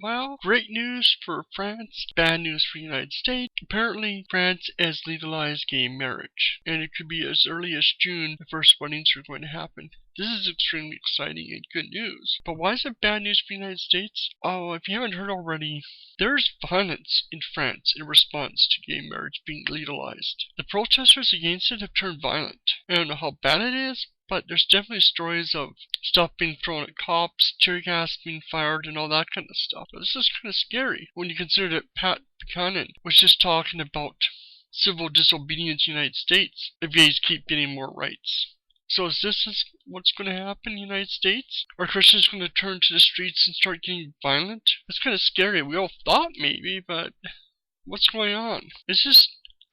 Well, great news for France, bad news for the United States. Apparently, France has legalized gay marriage, and it could be as early as June the first weddings are going to happen. This is extremely exciting and good news. But why is it bad news for the United States? Oh, if you haven't heard already, there's violence in France in response to gay marriage being legalized. The protesters against it have turned violent. I don't know how bad it is, but there's definitely stories of stuff being thrown at cops, tear gas being fired, and all that kind of stuff. But this is kind of scary when you consider that Pat Buchanan was just talking about civil disobedience in the United States if gays keep getting more rights. So is this what's going to happen in the United States? Are Christians going to turn to the streets and start getting violent? That's kind of scary. We all thought maybe, but what's going on? Is this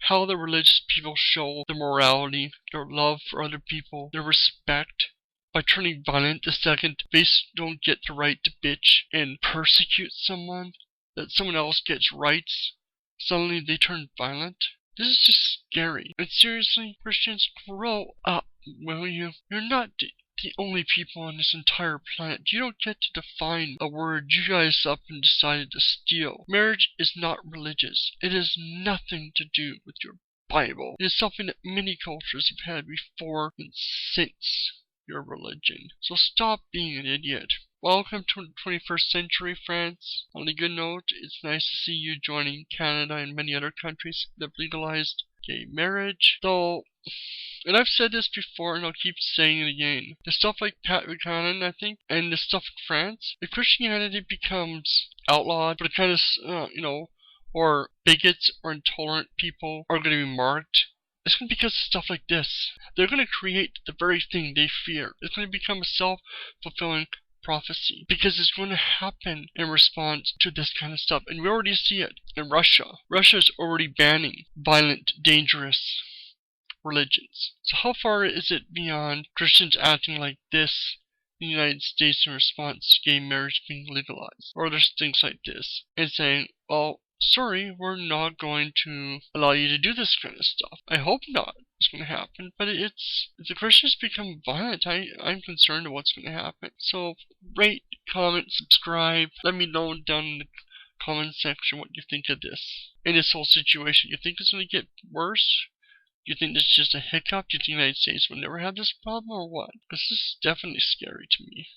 how the religious people show their morality, their love for other people, their respect, by turning violent the second they don't get the right to bitch and persecute someone, that someone else gets rights, suddenly they turn violent? This is just scary. And seriously, Christians, grow up, will you? You're not the only people on this entire planet. You don't get to define a word you guys up and decided to steal. Marriage is not religious. It has nothing to do with your Bible. It is something that many cultures have had before and since your religion. So stop being an idiot. Welcome to the 21st century, France. On a good note, it's nice to see you joining Canada and many other countries that have legalized gay marriage. Though, and I've said this before and I'll keep saying it again, the stuff like Pat Buchanan, I think, and the stuff in France, if Christianity becomes outlawed, but it kind of, or bigots or intolerant people are going to be marked, it's going to be because of stuff like this. They're going to create the very thing they fear. It's going to become a self-fulfilling prophecy because it's going to happen in response to this kind of stuff. And we already see it in Russia. Russia is already banning violent, dangerous religions. So how far is it beyond Christians acting like this in the United States in response to gay marriage being legalized? Or there's things like this and saying, well, sorry, we're not going to allow you to do this kind of stuff. I hope not. It's going to happen, but if the Christians become violent, I'm concerned of what's going to happen. So rate, comment, subscribe. Let me know down in the comment section what you think of this in this whole situation. You think it's going to get worse? Do you think this is just a hiccup? Do you think the United States will never have this problem or what? This is definitely scary to me.